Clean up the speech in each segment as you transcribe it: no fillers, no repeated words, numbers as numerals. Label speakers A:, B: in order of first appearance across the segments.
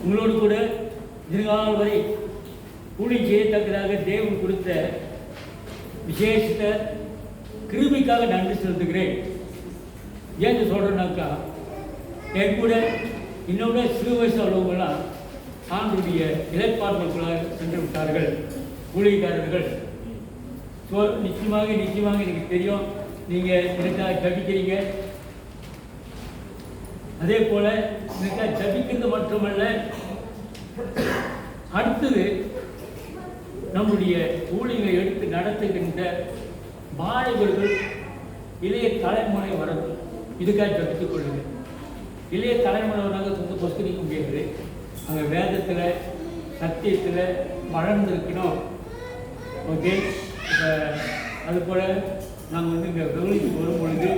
A: உங்களோடு கூட இதுகாலம் வரை ஊழியம் செய்யத்தக்கதாக தேவன் கொடுத்த விசேஷத்த கிருபைக்காக நன்றி செலுத்துகிறேன். ஏன்னு சொல்கிறேன்னாக்கா, என் கூட இன்னொரு சிறு வயசு உள்ளவங்களாம் ஆண்டுடைய இலைப்பாடுகளுக்குள்ளாக சென்று விட்டார்கள் ஊழியக்காரர்கள். ஸோ நிச்சயமாக எனக்கு தெரியும், நீங்கள் எனக்காக ஜபிக்கிறீங்க. அதே போல எனக்காக ஜபிக்கிறது மட்டுமல்ல, அடுத்தது நம்முடைய ஊழியங்களை எடுத்து நடத்துகின்ற மாணவர்கள் இளைய தலைமுறை வரது, இதுக்காக ஜபித்துக் கொள்ளுங்கள். இளைய தலைமுறைவராக கொஞ்சம் புஸ்தகிக்க முடியாது. அங்கே வேதத்தில் சத்தியத்தில் வளர்ந்துருக்கணும். ஓகே, அதுபோல் நாங்கள் இங்கே கவனித்து வரும் பொழுது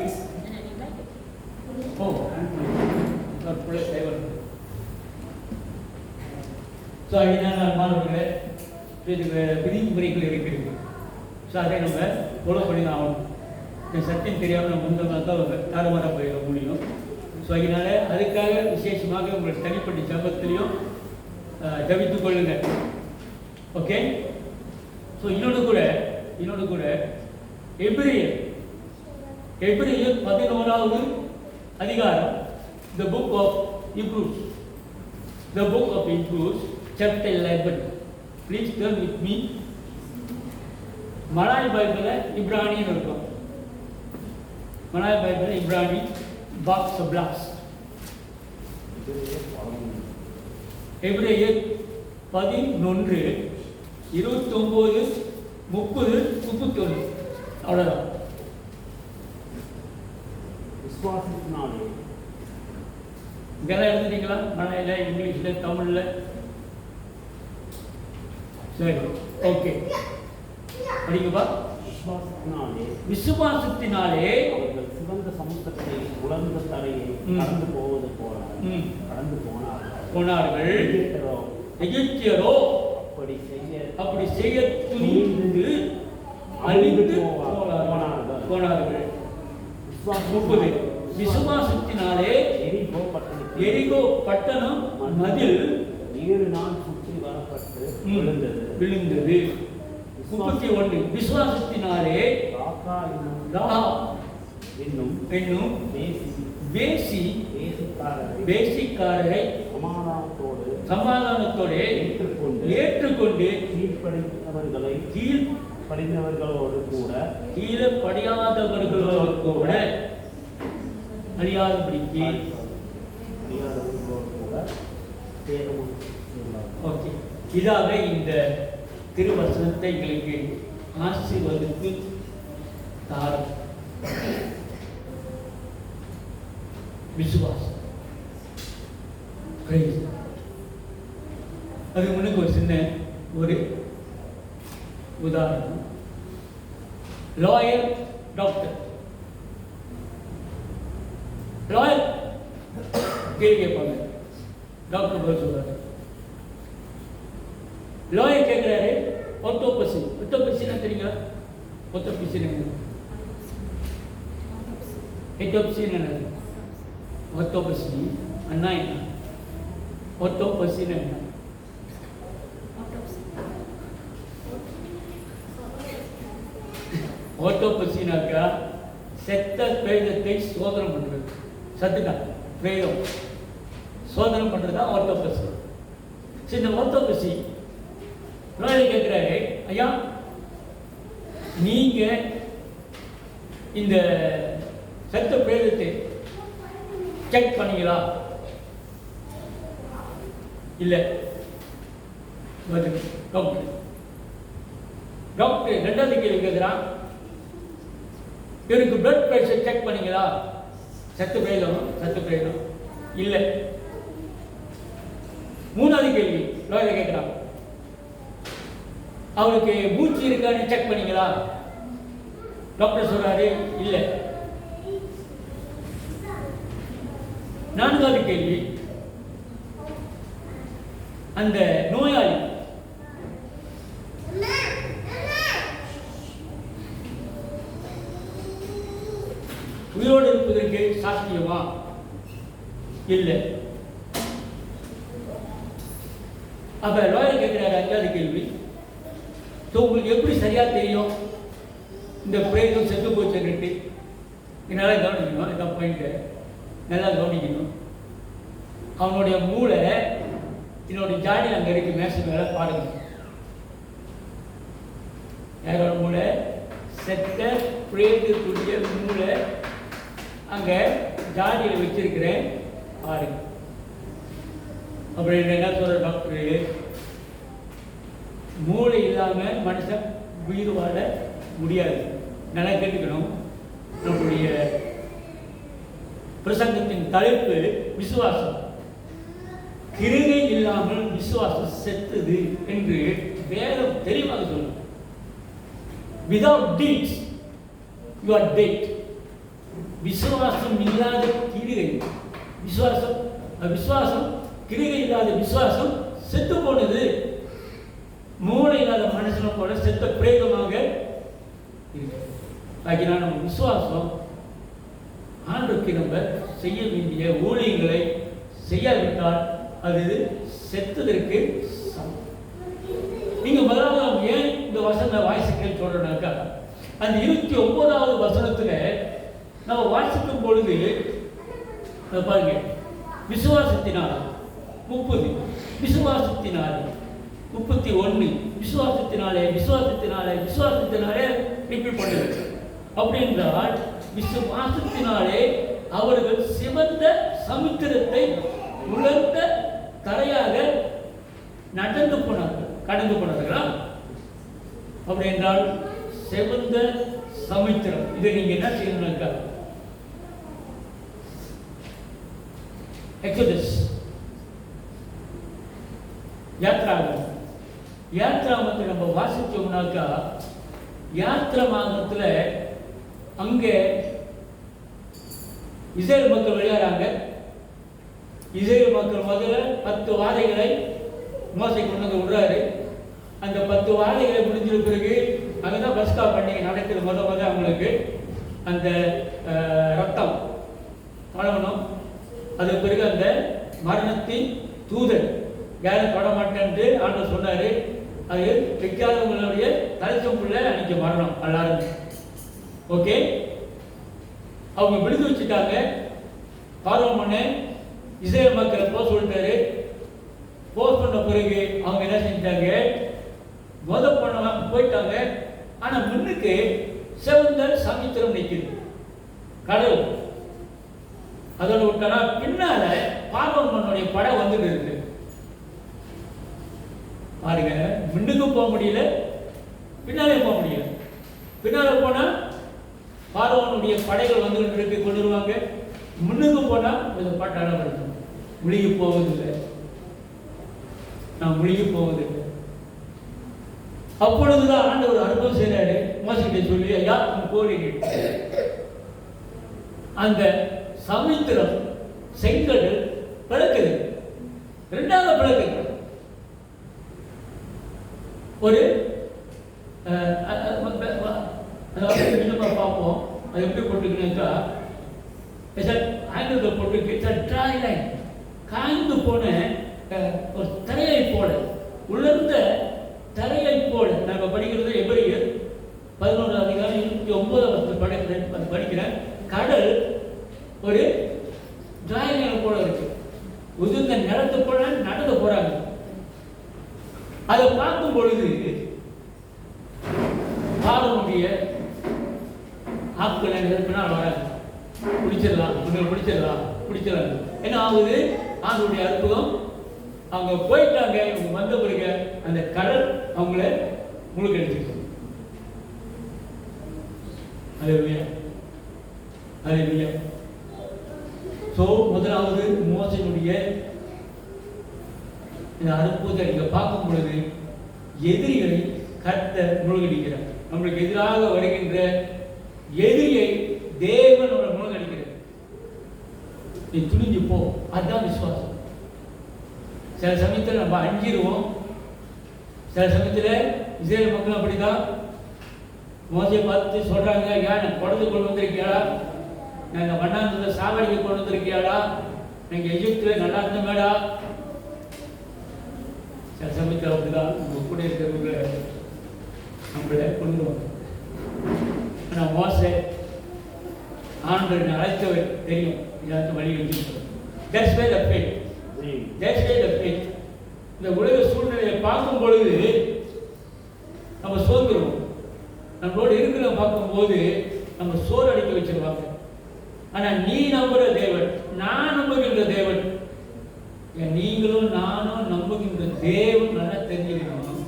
A: ஸோ அதனால் மாணவர்களே இதுக்கு விதிமுறைகள் இருக்கிறது. ஸோ அதை நம்ம ஃபாலோ பண்ணி தான் ஆகணும். இந்த சத்தியம் தெரியாமல் நம்ம முந்தமாக தான் தாறுமாறாக போயிட முடியும். ஸோ அதனால் அதுக்காக விசேஷமாக உங்கள் தனிப்பட்ட ஜபத்திலையும் ஜபித்துக் கொள்ளுங்கள். ஓகே. ஸோ இன்னொன்று கூட எபிரேயர் 11வது அதிகாரம், the book of Hebrews chapter 11. Please turn with me. Malay பைபிள்ல இப்ரானின்னு இருக்கும். மலாய் பைபிள்ல இப்ரானி பாக்ஸ் பிளாஸ். எபிரேயர் 11 29 30 31 அவ்வளோதான்.
B: விசுவாசத்தினாலே
A: இதெல்லாம் எழுதுறீங்களா? மலையில, இங்கிலீஷில், தமிழில்? சரி, ஓகே, படிங்கப்பா. விசுவாசத்தினாலே
B: அவர்கள் சிவந்த சமுத்திரத்தை உலர்ந்த தரையை கடந்து போவது போல கடந்து போனார்கள். எகிப்தியரோ அப்படி செய்ய துணிந்து அழிந்து போனார்கள். விசுவாசத்தினாலே எரிகோ பட்டணம் மதில் 7 நாள் சுற்றி வரப்பட்டு
A: விழுந்தது. 31 விசுவாசத்தினாலே என்னும் வேசிக்காரரை சமாதானத்தோடு ஏற்றுக்கொண்டு கீழ்ப்படிந்தவர்களோடு கூட அழியாதபடிக்கு. ஓகே, இதாக இந்த திருவசனத்தை எங்களுக்கு ஆசீர்வதித்து தாரும். விசுவாசம் அது முன்னுக்கு ஒரு சின்ன உதாரணம். லாயர் டாக்டர் கேள்வி கேட்பாங்க, டாக்டர் பதில் சொல்றாரு. லாயர் கேட்கிறாரு, ஒத்தோபசினா தெரியுங்களா? ஒத்தோபசினா ஒத்தோபசி அண்ணா என்ன? ஒத்தோபசினா என்ன? ஒத்தோபசினாக்கா செத்த பிரேதத்தை சோதனை பண்றது. சத்துக்கா பிரேதம் சோதனை பண்றதா ஆர்த்தோபசி. இந்த ஆர்த்தோபசி கேட்கிறாரு, ஐயா நீங்க இந்த செத்த பிரேதத்தை செக் பண்ணீங்களா? இல்ல. டாக்டர் ரெண்டாவது கேள்வி கேட்கிறான், இவருக்கு பிளட் பிரஷர் செக் பண்ணீங்களா? சத்து பிரேதம் இல்ல. மூணாவது கேள்வி லாயர் கேட்கிறான், அவருக்கு மூச்சு இருக்கான்னு செக் பண்ணீங்களா? டாக்டர் சொல்றாரு இல்ல. நான்காவது கேள்வி, அந்த நோயாளி உயிரோடு இருப்பதற்கு சாத்தியமா? இல்லை. அப்போ லாயர் கேட்குறாரு 5வது கேள்வி. ஸோ உங்களுக்கு எப்படி சரியாக தெரியும் இந்த பிரேதம் செத்து போச்சுன்னுட்டு? என்னால் கவனிக்கணும், இதான் பாயிண்ட்டு, நல்லா கவனிக்கணும். அவனுடைய மூளை என்னுடைய ஜாடி அங்கே இருக்கு, மேசை மேலே பாருங்க. யாரோட மூளை? செத்த பிரேதத்துடைய மூளை அங்கே ஜாடியில் வச்சிருக்கிறேன் பாருங்க. அப்படின்னு என்ன சொல்ற டாக்டரு? மூளை இல்லாமல் மனுஷன் உயிர் வாழ முடியாது. நல்லா கேட்டுக்கணும். நம்முடைய பிரசங்கத்தின் தலைப்பு விசுவாசம். கிருகை இல்லாமல் விசுவாசம் செத்தது என்று வேதம் தெளிவாக சொல்லும். Without deeds you are dead. விசுவாசம் இல்லாத கிருகை, விசுவாசம் கிருகை இல்லாத விசுவாசம் செத்து போனது. மூளை இல்லாத மனுஷனை போல செத்த பிரேதமாக இருக்கு. நம்ம விசுவாசம் ஆண்டுக்கு நம்ம செய்ய வேண்டிய ஊழியங்களை செய்யாவிட்டால் அது செத்ததற்கு சமம். நீங்க முதலாவது ஏன் இந்த வசன வாசிக்க சொல்றனாக்கா, அந்த 29வது வசனத்துல நம்ம வாசிக்கும் பொழுது பாருங்க, விசுவாசத்தினால் 30, விசுவாசத்தினாலே 31, விசுவாசத்தினாலே ரிப்பீட் பண்ணுது. அப்படி என்றால் விசுவாசத்தினாலே அவர்கள் சிவந்த சமுத்திரத்தை உலர்ந்த தரையாக கடந்து போனார்களா? அப்படி என்றால் சிவந்த சமுத்திரம், இதை நீங்க என்ன செய்யணும்னாக்கா, எக்ஸோடஸ் யாத்ராமத்தை நம்ம வாசிச்சோம்னாக்கா, யாத்ராமத்துல அங்கே இஸ்ரேல் மக்கள் விளையாடுறாங்க. இஸ்ரேல் மக்கள் முதல்ல 10 வாதைகளை மோசை கொண்டு வந்து விடுறாரு. அந்த 10 வாதைகளை முடிஞ்சிட பிறகு அங்கதான் பஸ்கா பண்டிகை நடக்குது. முதல்ல அவங்களுக்கு அந்த ரத்தம் பழகணும். அது பிறகு அந்த மரணத்தின் தூதன் யாரும் தொட மாட்டேன்ட்டு ஆண்டவர் சொன்னாரு. அது வைக்காதவங்களுடைய தலைச்சம்புள்ள அன்னைக்கு மரணம் எல்லாரும். ஓகே, அவங்க விழுந்து வச்சுட்டாங்க. பார்வோன் இஸ்ரேல் மக்களை போக சொல்லிட்டாரு. போஸ்ட் பண்ண பிறகு அவங்க என்ன செஞ்சாங்க, பண்ண போயிட்டாங்க. ஆனா முன்னுக்கு சிவந்த சமுத்திரம் நிற்குது, கடல். அதோட விட்டானா பின்னால பார்வோனுடைய படை வந்துட்டு இருக்கு. பாருங்க, முன்னுக்கும் போக முடியல, பின்னாலே போக முடியல. பின்னால போனா பார்வோனுடைய படைகள் வந்துகிட்டு இருக்கு, கொண்டுருவாங்க. முன்னுக்கு போனா இந்த பாட்டாள வருது, முழுகி போவதில்லை, நான் முழுகி போவதில்லை. அப்பொழுதுதான் ஆண்டவர் அனுபவம் செய்யறாரு. மோசைகிட்ட சொல்லி, ஐயா கோரி அந்த சமுத்திரம் செங்கடல் பிளக்குது, 2ஆக பிளக்குது. ஒரு பார்ப்போம் அது எப்படி போட்டுக்கணுக்கா, ஆங்கிலத்தில் போட்டு ட்ரை லைன், காய்ந்து போன ஒரு தரையை போல, உலர்ந்த தரையை போல. நம்ம படிக்கிறது எபிரேயர் 11ஆம் அதிகாரம் 29 படிக்கிறேன். கடல் ஒரு ட்ரை லைன் போல இருக்கு, உதிர்ந்த நிலத்தை போல நடந்து போறாங்க. அதை பார்க்கும் பொழுது பார்வனுடைய ஆட்கள் நிரப்பினால் வராங்க, பிடிச்சிடலாம், பிடிச்சிடலாம். என்ன ஆகுது, ஆண்டுடைய அற்புதம். அவங்க போயிட்டாங்க. இவங்க வந்த பிறகு அந்த கடல் அவங்கள முழுக்க எடுத்துச்சு. அல்லேலூயா. சோ முதலாவது மோசேயுடைய இந்த அற்புதத்தை நீங்க பார்க்கும் பொழுது எதிரிகளை கர்த்தர் முழுகடிக்கிறார். நம்மளுக்கு எதிராக வருகின்ற எதிரியை தேவன் முழுகடிக்கிறார். நீ துணிஞ்சு போ, அதுதான் விசுவாசம். சில சமயத்தில் நம்ம அஞ்சிருவோம். சில சமயத்தில் இஸ்ரேல் மக்கள் அப்படிதான் மோசையை பார்த்து சொல்றாங்க, ஏன் குழந்தை கொண்டு வந்திருக்கியாடா, நாங்கள் மண்ணாந்தத்தை சாவடிக்க கொண்டு வந்திருக்கியாடா, நாங்கள் எகிப்துல நல்லா இருந்தமேடா. சில சமயத்தில் அப்படிதான் நம்ம கூட இருக்கிறவங்க நம்மளை கொண்டுருவாங்க. ஆனால் மோசே ஆண்டவரை அழைத்தவர் தெரியும், எல்லாத்தையும் வழி வச்சுருக்கோம். That's why the faith. That's why the faith. இந்த உலக சூழ்நிலையை பார்க்கும் பொழுது நம்ம சோர்ந்துருவோம். நம்மளோட இருக்கிற பார்க்கும்போது நம்ம சோறு அடிக்க வச்சிருவாங்க. ஆனால் நீ நம்புகிற தேவன், நான் நம்புகின்ற தேவன், நீங்களும் நானும் நம்புகின்ற தேவன் நல்லா தெரிஞ்சுக்கணும்.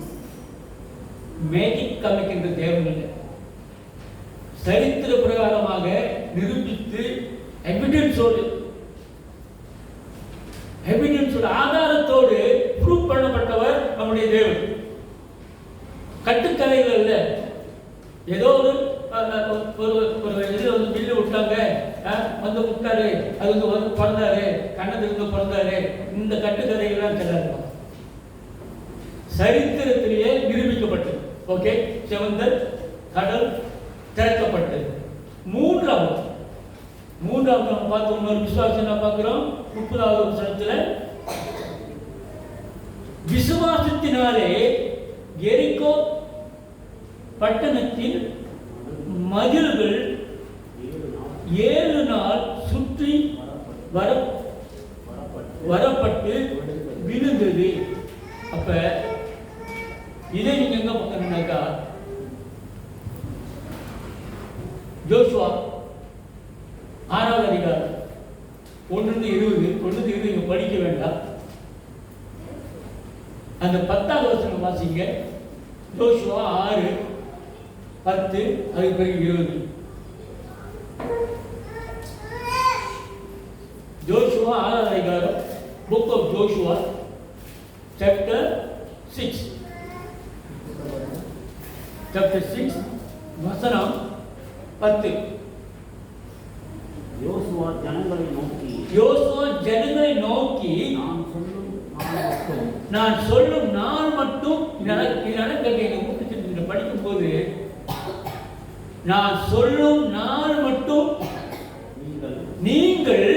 A: மேஜிக் காமிக்கின்ற தேவன் இல்லை, சரித்திர பிரகாரமாக நிரூபித்து எவிடன்ஸோடு ஆதாரத்தோடு ப்ரூவ் பண்ணப்பட்டவர் நம்முடைய தேவன். கட்டுக்கதைகள் அல்ல. ஏதோ ஒரு இதில் வந்து பில்லு விட்டாங்க, வந்து விட்டாரு, அது வந்து பிறந்தாரு, கண்ணத்திலிருந்து பிறந்தாரு, இந்த கட்டுக்கதைகள்லாம் செல்லாது. சரித்திரத்திலேயே நிரூபிக்கப்பட்டது. ஓகே, செவந்தல் கடல் திறக்கப்பட்டது. மூன்றாவது நம்ம பார்த்து இன்னொரு விசுவாசம் நான் பார்க்கிறோம். 30வது வசனத்தில் விசுவாசத்தினாலே எரிகோ பட்டணத்தின் மதில்கள் 7 நாள் சுற்றி வரப்பட்டு விழுந்தது. அப்ப இதை நீங்க எங்க பார்க்கணும்னாக்கா ஜோசுவா 6வது அதிகாரம் 1-20 நீங்க படிக்க வேண்டாம். அந்த 10வது வசனம் வாசிங்க. ஜோசுவா 6:10 அதுக்கு பிறகு 20. ஜோசுவா 6வது அதிகாரம், புக் ஆஃப் ஜோசுவா சாப்டர் 6 வசனம் 10.
B: யோசுவா ஜனங்களை நோக்கி
A: நான் சொல்லும் நாள் மட்டும் படிக்கும் போது நான் சொல்லும் நாள் மட்டும் நீங்கள்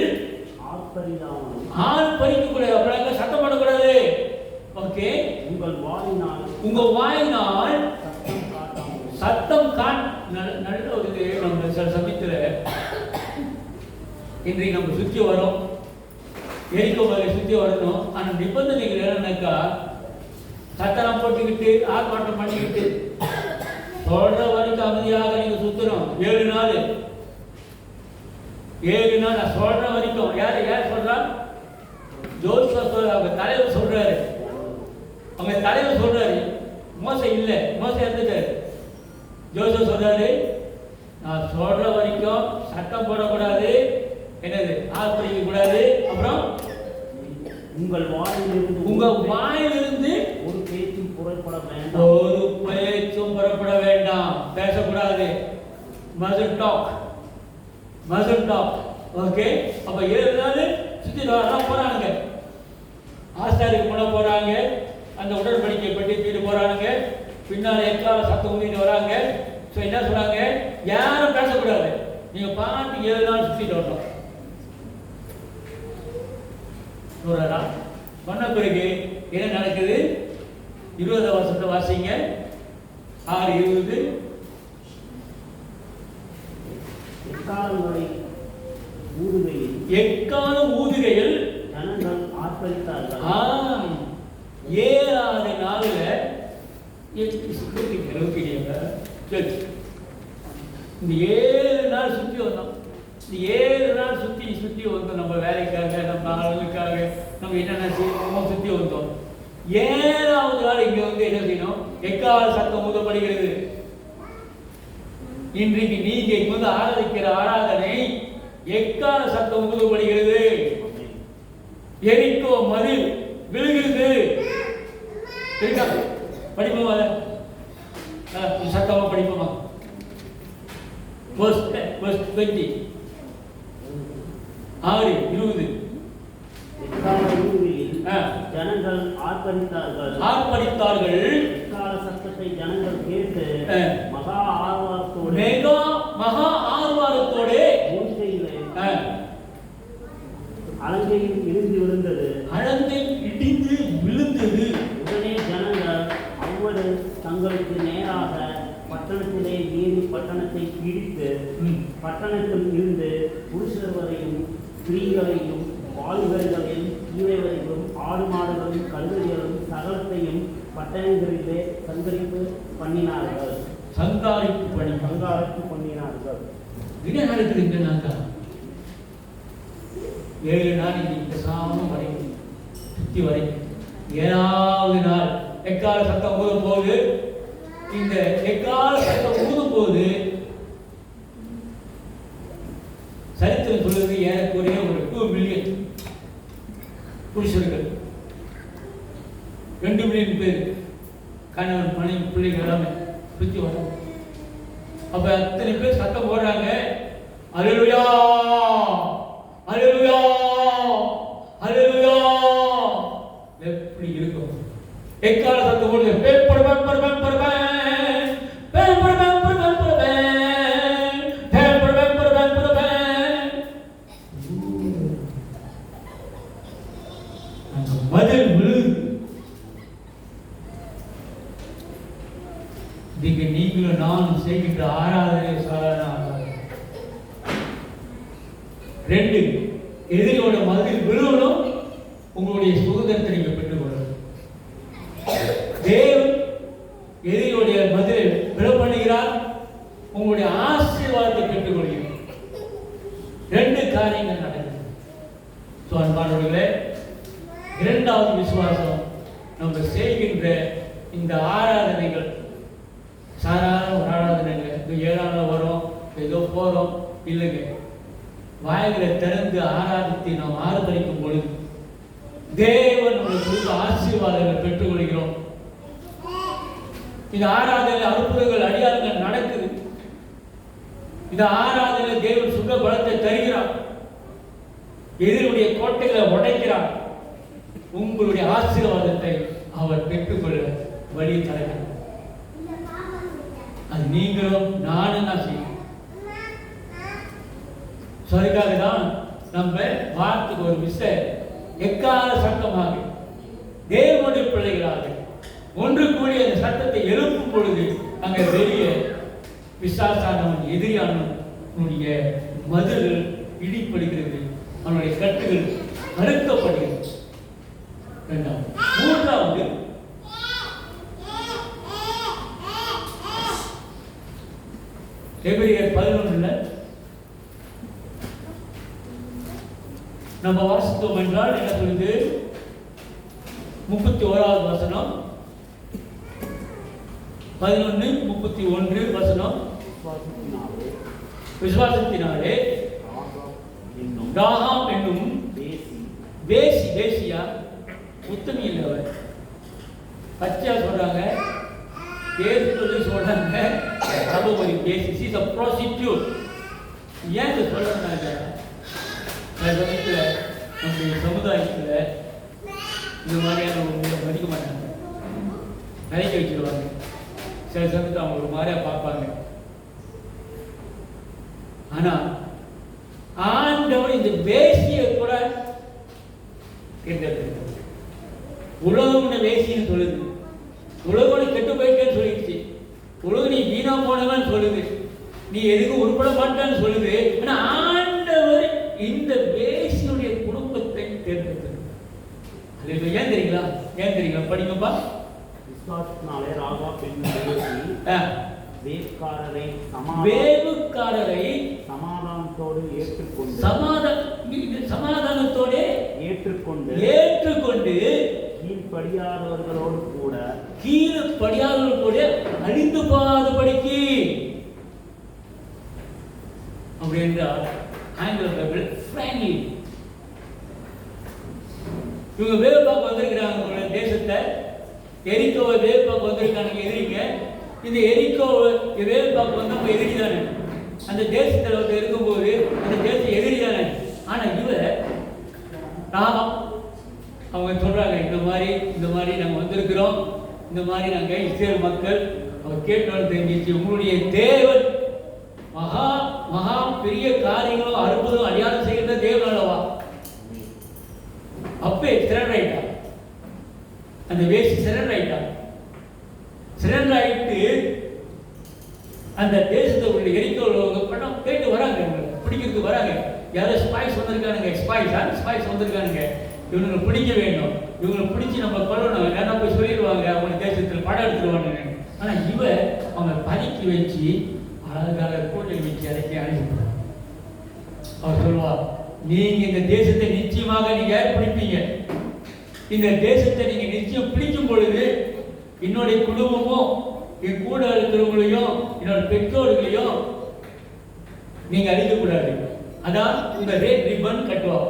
A: ஆள் பறிக்க கூடாது, அப்படியே சத்தம் பண்ணக்கூடாது. ஓகே, உங்க வாயினால் சத்தம் நல்ல ஒரு நம்ம சில சமயத்தில் இன்றைக்கு நம்ம சுற்றி வரோம், எரிக்கோ வரை சுற்றி வரணும். ஆனால் நிபந்தனைகள் என்னன்னாக்கா சத்தனம் போட்டுக்கிட்டு ஆர்ப்பாட்டம் பண்ணிக்கிட்டு சொல்ற வரைக்கும் அமைதியாக நீங்க சுத்தணும். 7 நாள் நான் சொல்ற வரைக்கும். யார் சொல்றா? ஜோசுவா சொல்ற, அவங்க தலைவர் சொல்றாரு. மோசே இல்ல, மோசே இருந்துட்டாரு. ஜோசுவா சொல்றாரு, நான் சொல்ற வரைக்கும் சட்டம் போடக்கூடாது, என்னது ஆர்ப்பரிக்க கூடாது. அப்புறம்
B: உங்கள் வாயிலிருந்து ஒரு பேச்சும் புறப்பட வேண்டாம், பேசக்கூடாது. Must talk. ஓகே, அப்ப 7 நாள் சுத்தி போறாங்க. ஆஸ்தாருக்கு முன்ன போறாங்க, அந்த உடன்படிக்கை பற்றி தீட்டு போறாங்க. பின்னால எக்கால சத்தம் ஊதிட்டு வராங்க. ஸோ என்ன சொல்றாங்க? யாரும் பேசக்கூடாது, நீங்க பாட்டு 7 நாள் சுத்திட்டு வரணும். சொன்ன பிறகு என்ன நடக்குது? 20வது வருஷத்தை வாசிங்க. 6:20. எக்காலம் ஊதுகையில் ஜனங்கள் ஆர்ப்பரித்தார்கள்.
A: 7வது நாளில் இந்த 7 நாள் சுற்றி வந்தோம். இந்த 7 நாள் சுற்றி வந்தோம். நம்ம வேலைக்காக, நம்ம ஆளுங்களுக்காக, நம்ம என்னென்ன செய்யணுமோ சுற்றி வந்தோம். 7வது நாள் இங்க வந்து என்ன செய்யணும்? எக்கால சத்தம் ஊதப்படுகிறது. இன்றைக்கு நீங்க இங்க வந்து ஆராதிக்கிற ஆராதனை எக்கால சத்தம் ஊதப்படுகிறது. எரிக்கோ மதில் விழுகிறது. படிப்போமா? சத்தமா படிப்போமா? verse 20 6:20.
B: ஜனங்கள் ஆர்ப்பரித்தார்கள். எக்கால சத்தத்தை ஜனங்கள் கேட்டு மகா ஆர்வாரத்தோடு அலங்கையில் இடிந்து விழுந்தது.
A: உடனே
C: பட்டணத்தில் இருந்து புருஷர் வரையும் ஸ்திரீகளையும் வாலிபர்களையும் கீழைவரையும் ஆடு மாடுகளும் கழுதைகளும் சகலத்தையும் பட்டணங்களிலே சங்கரிப்பு பண்ணினார்கள்.
B: என்ன நடக்குதுங்கன்னாக்கா 7 நாள் இந்த சாமம் வரைக்கும் சுற்றி வரைக்கும் 7வது நாள் எக்கால சத்தம் ஊதும் போது, இந்த எக்கால சத்தம் ஊதும் போது சரித்திரம் சொல்லுது ஏறக்குறைய ஒரு 2 மில்லியன் புருஷர்கள், 2 மில்லியன் பேர், கணவன் மனைவி பிள்ளைகள் எல்லாமே சுற்றி வரும். அப்ப அத்தனை பேர் சத்தம் போடுறாங்க, அல்லேலூயா அல்லேலூயா அல்லேலூயா. எப்படி இருக்கும்? எக்கால சத்தம் போடுது, மதில் விழுது. நீங்களும் நானும் செய்கின்ற ஆராதனை சாதாரண 2 எதிரியோட மதில் விழுவணும், உங்களுடைய சுதந்திரத்தை நீங்க பெற்றுக்கொள்ளணும். தேவன் எதிரியோடைய மதிலை விழ பண்ணுகிறார், உங்களுடைய ஆசீர்வாதத்தை பெற்றுக்கொள்கிறார். 2 காரியங்கள் நடக்குது. அன்பானவர்களே, 2வது விசுவாசம், நம்ம செய்கின்ற இந்த ஆராதனைகள் சாதாரண ஒரு ஆராதனைங்க. இந்த 7 நாள் வரும், ஏதோ போறோம் இல்லைங்க. வாய்களை திறந்து ஆராதித்து நாம் ஆராதனைக்கும் பொழுது தேவன் நம்மளுக்கு ஆசீர்வாதங்களை பெற்றுக்கொள்கிறோம். இந்த ஆராதனை அற்புதங்கள் அடியார்கள் நடக்குது. இந்த ஆராதனை தேவன் சுக பலத்தை தருகிறார், எதிரியுடைய கோட்டைகளை உடைக்கிறார். உங்களுடைய ஆசீர்வாதத்தை அவர் பெற்றுக்கொள்ள வழி தருகிறார். அது நீங்களும் நானும் தான் செய்யணும். அதுக்காக தான் நம்ம வார்த்தைக்கு ஒரு விஷயம் எக்கால சத்தமாக தேவனுடைய பிள்ளைகளாக ஒன்று கூடி அந்த சத்தத்தை எழுப்பும் பொழுது அங்கே வெளியே பிசாசானவன் எதிரியானவனுடைய மதில் இடிப்படுகிறது, அவனுடைய கட்டுகள் அறுக்கப்படுகிறது. 3வது எபிரேயர் 11 நம்ம வாசித்தோம் என்றால் என்ன சொல்லுது? 31வது வசனம், 11:31 வசனம். விசுவாசத்தினாலே ராகாம் என்னும் வேசியா உத்தமி இல்லவர், பச்சையா சொல்றாங்க, சொல்லி சொல்றாங்க, அவ ஒரு வேசி, she is a prostitute. ஏன் இதை சொல்றாங்க? நம்முடைய சமுதாயத்தில் இந்த மாதிரியான மதிக்க மாட்டாங்க, நினைக்க வச்சிருவாங்க. சில சமயத்தில் அவங்க ஒரு மாதிரியா பார்ப்பாங்க. ஆனா ஆண்டவர் இந்த வேசியை கூட கேட்டது. உலகம் வேசின்னு சொல்லுது, உலகம் கெட்டு போயிட்டேன்னு சொல்லிடுச்சு, உலகம் நீ வீணா போனவன் சொல்லுது, நீ எதுக்கும் உருப்பட மாட்டான்னு சொல்லுது. ஆனா ஆண்டவர் இந்த வேசியுடைய குடும்பத்தை தேர்ந்தெடுத்தது. ஏன் தெரியுங்களா? ஏன் தெரியுங்களா? படிங்கப்பா.
C: விசுவாசத்தினாலே ராகா பெண் வேவுக்காரரை சமாதானத்தோடு ஏற்றுக்கொண்டு கீழ்ப்படியாதவர்களோடு கூட அழிந்து போகாதபடிக்கு. அப்படி என்றால் ஆங்கில ஃப்ரெண்ட்லி. இவங்க வேவு பார்க்க வந்திருக்கிறாங்க தேசத்தை, எரிக்கோவை வேவு பார்க்க வந்திருக்காங்க எதிரிங்க. இந்த எரிக்கோவை வேவு பார்க்க வந்து நம்ம எதிரி தானே, அந்த தேசத்தில் வந்து இருக்கும்போது அந்த தேசம் எதிரி தானே. ஆனால் அவங்க சொல்றாங்க, இந்த மாதிரி நாங்கள் வந்திருக்கிறோம், இந்த மாதிரி நாங்கள் இஸ்ரேல் மக்கள். அவர் கேட்டோன்னு தெரிஞ்சிச்சு, உங்களுடைய தேவன் மகா மகா பெரிய காரியங்களும் அற்புதம் அடையாளம் செய்கிற தேவன் அல்லவா. அப்பே சிறண்டாயிட்டா, அந்த வேசி சிறண்டாயிட்டா. சிறண்டாயிட்டு
B: அந்த தேசத்தை உள்ள எரிக்கோளவங்க பணம் கேட்டு வராங்க, பிடிக்கிறதுக்கு வராங்க. யாரோ ஸ்பைஸ் வந்திருக்கானுங்க, ஸ்பைஸ் வந்திருக்கானுங்க, இவங்களை பிடிக்க வேண்டும், இவங்களை பிடிச்சி நம்ம கொள்ளணும், ஏன்னா போய் சொல்லிடுவாங்க அவங்க தேசத்தில் படம் எடுத்துருவாங்க. ஆனால் அவங்க பதுக்கி வச்சு அழகாக கூட்டணி வச்சு அடைக்கி அனுப்பிடுவார். அவர் சொல்லுவார், நீங்க இந்த தேசத்தை நிச்சயமாக நீங்க பிடிப்பீங்க. இந்த தேசத்தை நீங்க நிச்சயம் பிடிக்கும் பொழுது என்னுடைய குடும்பமும் என் கூட இருக்கிறவங்களையும் என்னோட பெற்றோர்களையும் நீங்க அழிக்கக்கூடாது. அதான் இந்த ரெட் ரிப்பன் கட்டுவோம்.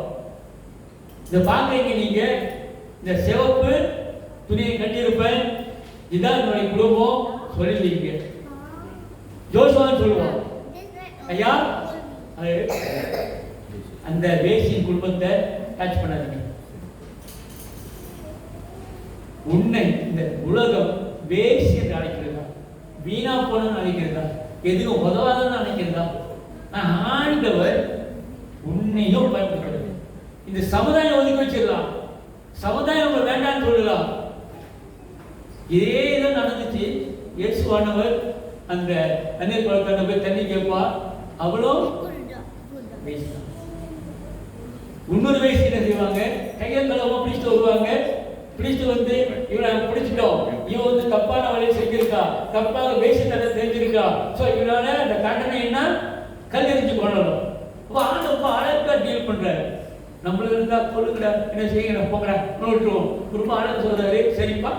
B: இதை பார்க்குறீங்க நீங்க, இந்த சிவப்பு துணியை கட்டியிருப்பேன், இதுதான் என்னுடைய குடும்பம் சொல்லிருக்கீங்க. ஜோசுவான்னு சொல்லுவோம், ஐயா அந்த வேசியின் குடும்பத்தை டச் பண்ணாதீங்க. உன்னை இந்த உலகம் வேசி என்று அழைக்கிறதா, வீணா போனன்னு அழைக்கிறதா, எதுவும் உதவாதன்னு அழைக்கிறதா? ஆண்டவர் உன்னையும் பயன்படுத்துறது. இந்த சமுதாயம் ஒதுக்கி வச்சிடலாம், சமுதாயம் நம்ம வேண்டாம்னு சொல்லலாம். இதேதான் நடந்துச்சு. இயேசுவானவர் அந்த தண்ணீர் குளத்தை போய் தண்ணி கேட்பா, அவ்வளோ இன்னொரு வயசு என்ன செய்வாங்க, கையங்களமா பிடிச்சிட்டு வருவாங்க. பிடிச்சிட்டு வந்து இவனை பிடிச்சிட்டோம், இவன் வந்து தப்பான வழியை செஞ்சிருக்கா, தப்பாக வேசித்தனை தெரிஞ்சிருக்கா, ஸோ இவனால அந்த தண்டனை என்ன, கல் எரிஞ்சு கொள்ளணும். அப்போ ஆண்டவப்பா அழகா டீல் பண்றாரு. நம்மளுக்கு இருந்தா கொள்ளுங்கடா, என்ன செய்யுங்க போங்கடா விட்டுருவோம். ரொம்ப ஆழம் சொல்றாரு, சரிப்பா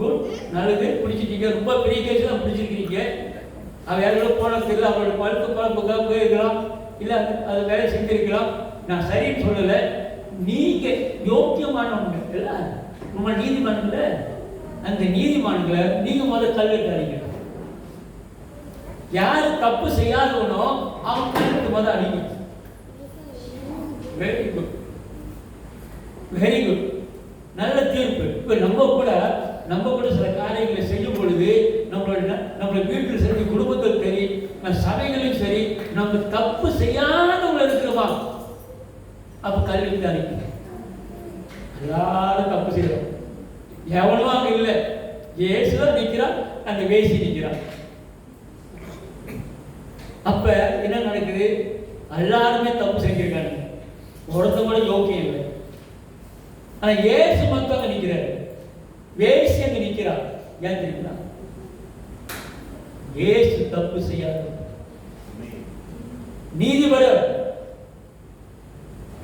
B: குட் நல்லது, பிடிச்சிட்டீங்க, ரொம்ப பெரிய கேஸ் தான் பிடிச்சிருக்கீங்க. அவன் யாரோட போன தெரியல, அவங்களோட பழுத்து பழப்புக்காக போயிருக்கலாம், இல்லை அது வேலை செஞ்சிருக்கலாம். நான் சரின்னு சொல்லலை, நீங்க யோக்கியமானவங்க இல்லை, ரொம்ப நீதிமான்கள, அந்த நீதிமான்களை நீங்க முதல்ல கல்வெட்டு. யாரு தப்பு செய்யாதவனோ அவன் கல்வெட்டு முதல் அடிங்க. வெரி குட், வெரி குட், நல்ல தீர்ப்பு. இப்ப நம்ம கூட சில காரியங்களை செய்யும் பொழுது நம்மளோட வீட்டில் சரி, குடும்பத்தில் சரி, சபைகளும் சரி, நம்ம தப்பு செய்யாதவங்க இருக்கிறோமா, அப்ப கல்வி அடிக்கணும். எல்லாரும் தப்பு செய்யறோம், எவனும் அங்க இல்லை. இயேசுதான் நிற்கிறான், அந்த வேசி நிற்கிறான். அப்ப என்ன நடக்குது, எல்லாருமே தப்பு செஞ்சிருக்காங்க, ஒருத்த கூட யோக்கியம் இல்லை. ஆனா இயேசு மட்டும் அங்க நிற்கிறாரு, வேசி அங்க நிற்கிறான். ஏன் தெரியுங்களா, இயேசு தப்பு செய்யாது, நீதிபர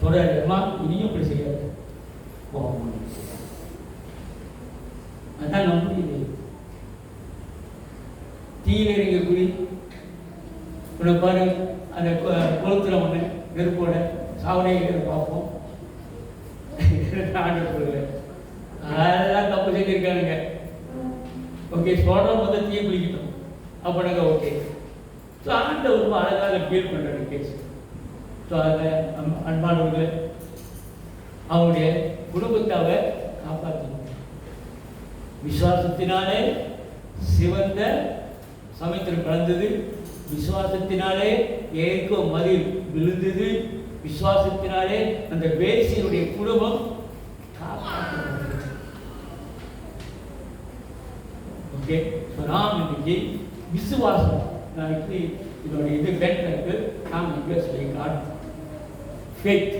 B: தொடரமா இனியும் இப்படி செய்யாது. அதான் நம்முடைய தீயில இருக்க குடி பாரு, அந்த குளத்துல ஒண்ணு நெருப்போட சாவனையை பார்ப்போம். அதெல்லாம் தப்பு செஞ்சிருக்கானுங்க. ஓகே, சொல்ற முதல் தீயை பிடிக்கணும் அப்படிங்க. ஓகே, ஸோ ஆண்டவர் ரொம்ப அழகாக டீல் பண்றாரு கேஸ். ஸோ அதை அன்பானவர்கள் அவனுடைய குடும்பத்தை அவர் காப்பாற்றணும். விசுவாசத்தினாலே சிவந்த சமயத்தில் கலந்தது, விசுவாசத்தினாலே ஏற்கோ மதில் விழுந்தது, விசுவாசத்தினாலே அந்த வேசியினுடைய குடும்பம் காப்பாற்றப்பட்டது. ஓகே, நாம் இன்னைக்கு விசுவாசம், நாளைக்கு இதோட இது கேட்டு நாம் இங்கே சொல்லி காணும். ஃபேத்,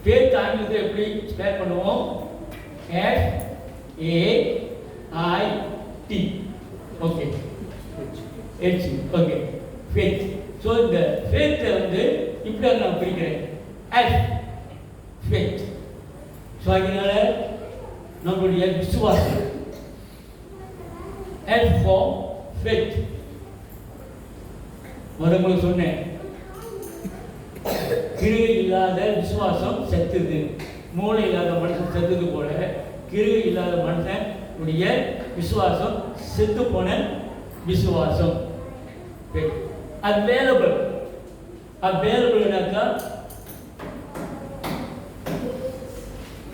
B: ஃபேத் ஆங்கிலத்தில் எப்படி ஸ்பெல் பண்ணுவோம், FAIT. Okay, H. Okay, faith. So இந்த ஃபேத்தை வந்து இப்படி நான் பிரிக்கிறேன், F ஃபேத். ஸோ அதனால நம்மளுடைய விசுவாசம், F for faith. முதல்ல சொன்னேன், கிருகை இல்லாத விசுவாசம் செத்துது, மூளை இல்லாத மனுஷன் செத்துது போல கிருகை இல்லாத மனுஷனுடைய விசுவாசம் செத்து போன விசுவாசம். அவைலபிள், அவைலபிள்னாக்கா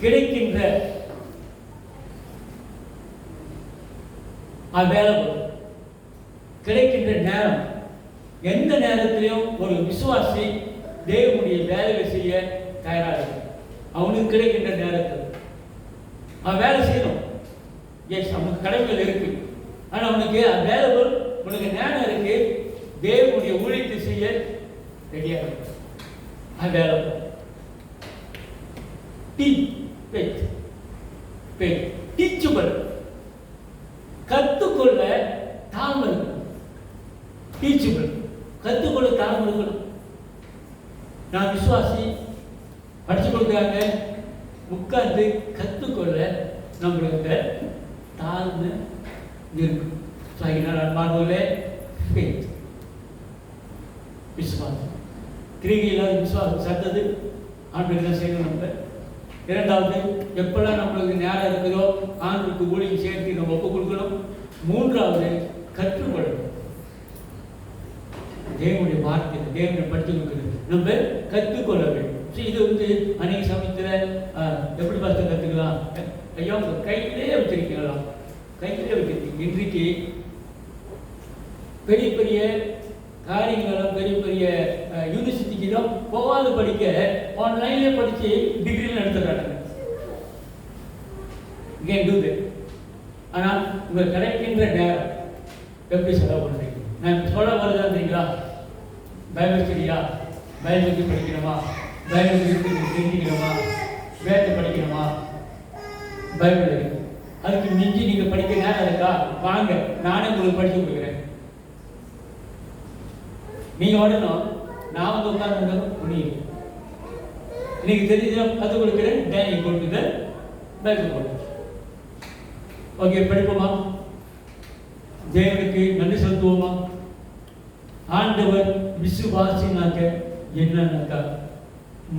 B: கிடைக்கின்ற, அவைலபிள் கிடைக்கின்ற நேரம். எந்த நேரத்திலையும் ஒரு விசுவாசி தேவனுடைய வேலையை செய்ய தயாராக இருக்கும். அவனுக்கு கிடைக்கின்ற நேரத்தில் அவன் வேலை செய்யணும். எஸ், அவனுக்கு கடமைகள் இருக்கு, ஆனால் அவனுக்கு அவைலபிள், உனக்கு நேரம் இருக்கு, தேவனுடைய ஊழியத்தை செய்ய ரெடியாக டீச்சபிள், கத்துக்கொள்ள தாழ்மை இருக்கணும். டீச்சபிள், கத்துக்கொள்ள தாழ்மை இருக்கணும். நான் விசுவாசி, படிச்சு கொடுக்குறாங்க, உட்கார்ந்து கத்துக்கொள்ள நம்மளுக்கு தாழ்மை இருக்கும். அன்பானவர்களே, விசுவாசம், கிரிகை இல்லாத விசுவாசம் சத்தது ஆண்டு என்ன செய்யணும். நம்ம இரண்டாவது, எப்பெல்லாம் நம்மளுக்கு நேரம் இருக்குதோ ஆண்டுக்கு ஊழியம் சேர்த்து நம்ம ஒப்பு கொடுக்கணும். மூன்றாவது, கற்றுக்கொள்ளணும். தேவனுடைய வார்த்தை, தேவனை படித்து கொடுக்கிறது நம்ம கற்றுக்கொள்ள வேண்டும். இது அநேக சமயத்தில் எப்படி பார்த்து கற்றுக்கலாம்? ஐயா உங்கள் கையிலே வச்சிருக்கலாம், கையிலே வச்சிருக்கீங்க. இன்றைக்கு பெரிய பெரிய காரியங்களும் பெரிய பெரிய யூனிவர்சிட்டிக்கெல்லாம் போகாது படிக்க ஆன்லைன்லேயே படித்து டிகிரியில் எடுத்துடுறாங்க. ஆனால் உங்கள் கிடைக்கின்ற நேரம் எப்படி செலவு பண்ணுறீங்க? நான் சொல்ல வருதான்றீங்களா? பயோமெட்ரியா, பயோமெட்ரி படிக்கணுமா, பயோமெட்ரி தெரிஞ்சுக்கணுமா, வேட்டை படிக்கணுமா, பைபிள் அதுக்கு மிஞ்சி நீங்கள் படிக்க நேரம் இருக்கா? வாங்க, நானே உங்களுக்கு படித்து கொடுக்குறேன். நீங்கள் வரணும், நான் வந்து உட்கார்ந்து முடியும். இன்னைக்கு தெரிஞ்ச கற்றுக் கொடுக்குறேன். டேனி கொடுக்குது, பைபிள் கொடுக்குது. ஓகே, படிப்போமா? தேவனுக்கு நன்றி செலுத்துவோமா? ஆண்டவர் விசுவாசினாக்க என்னன்னாக்கா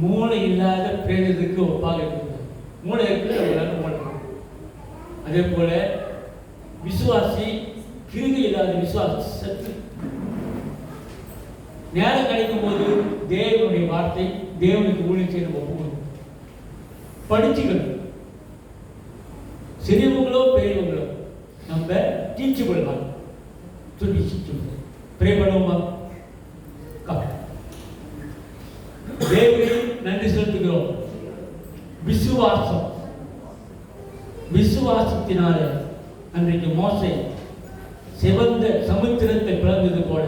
B: மூளை இல்லாத பிரேதத்துக்கு ஒப்பாக இருக்கிறது. மூளை இருக்கிற மூளை. அதே போல விசுவாசி கிருகை இல்லாத விசுவாசி சத்து. நேரம் கிடைக்கும் போது தேவனுடைய வார்த்தை, தேவனுக்கு ஊழியம் செய்ய ஒப்புக்கொள்ளும். படிச்சுக்கணும். சிறியவங்களோ பெரியவங்களோ நம்ம டீச்சபிள் சொல்லி ப்ரே பண்ணுவோமா? தேவனை நன்றி செலுத்துகிறோம். விசுவாசம், விசுவாசத்தினால அன்றைக்கு மோசே சிவந்த சமுத்திரத்தை பிளந்தது போல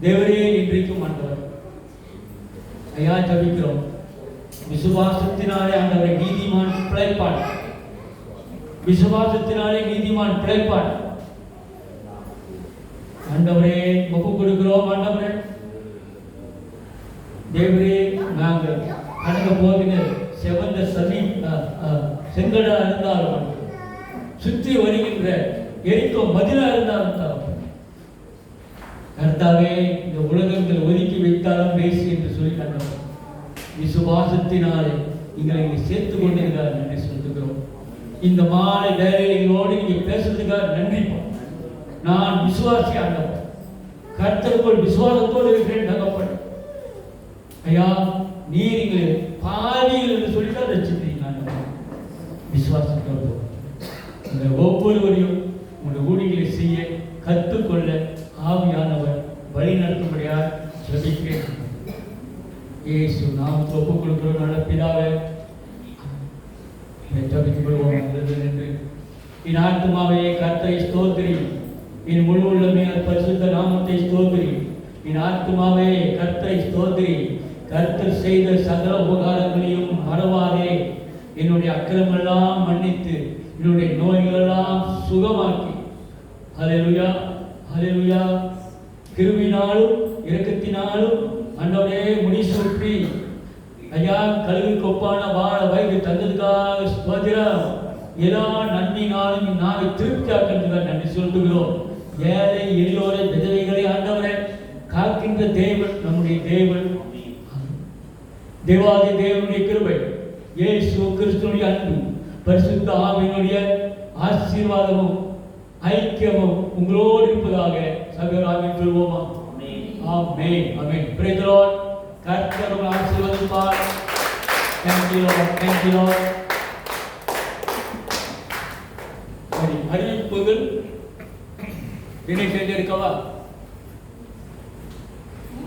B: தேவரே இன்றைக்கும் ஆண்டவர் ஐயா ஜபிக்கிறோம். விசுவாசத்தினாலே ஆண்டவரை நீதிமான் பிழைப்பான். விசுவாசத்தினாலே நீதிமான் பிழைப்பான். ஆண்டவரே ஒப்பு கொடுக்கிறோம். ஆண்டவரே தேவரே, நாங்கள் கடந்த போகிற செவந்த சனி செங்கடா இருந்தாலும் சுற்றி வருகின்ற எரிக்கோ மதிலா இருந்தாலும் கர்த்தாவே, இந்த உலகங்கள் ஒதுக்கி வைத்தாலும் பேசி என்று சொல்லி கண்டவர் விசுவாசத்தினாலே எங்களை இங்கே சேர்த்து கொண்டிருக்கார். நன்றி சொல்லுகிறோம். இந்த மாலை வேலைகளோடு நீங்க பேசுறதுக்காக நன்றி. நான் விசுவாசி ஆண்டவர், கர்த்தருக்குள் விசுவாசத்தோடு இருக்கிறேன் தகப்பன். ஐயா, நீர் எங்களை பாவிகள் என்று சொல்லிதான் ரசிக்கிறீங்க. விசுவாசத்தோடு ஒவ்வொருவரையும் உங்களுடைய ஊழியர்களை செய்ய கற்றுக்கொள்ள ஆவியானவர் வழி நடத்தும்படியாக ஜெபிக்கிறேன். இயேசு நாமத்தை ஒப்புக் கொடுக்கிறோம். நல்ல பிதாவே, ஜெபிக்கப்படுவோம் என்று என் ஆத்துமாவே கர்த்தரை ஸ்தோத்திரி, என் முழு உள்ளமே பரிசுத்த நாமத்தை ஸ்தோத்திரி. என் ஆத்துமாவே கர்த்தரை ஸ்தோத்திரி. கர்த்தர் செய்த சகல உபகாரங்களையும் மறவாதே. என்னுடைய அக்கிரமெல்லாம் மன்னித்து என்னுடைய நோய்களெல்லாம் சுகமாக்கி, ஹல்லேலூயா ஹல்லேலூயா, கிருபையினாலும் இரக்கத்தினாலும் ஆண்டவரே முடிசூட்டி ஐயா கழுகு கொப்பான வாழ வயது தந்ததுக்காக ஸ்தோத்திரம். எல்லா நன்மையினாலும் நாளை திருப்தியாக்கிறதுக்காக நன்றி சொல்லுகிறோம். ஏழை எளியோரை விதவைகளை ஆண்டவரை காக்கின்ற தேவன் நம்முடைய தேவன். தேவாதி தேவனுடைய கிருபை, இயேசு கிறிஸ்துவினுடைய அன்பு, பரிசுத்த ஆவியினுடைய ஆசீர்வாதமும் ஐக்கியமும் உங்களோடு இருப்பதாக சகோதரராக சொல்வோமா? ஆமென் ஆமென். Praise the Lord. கர்த்தர் உங்களை ஆசீர்வதிப்பார். Thank you Lord. Thank you Lord. அறிவிப்புகள் என்ன செய்திருக்கவா?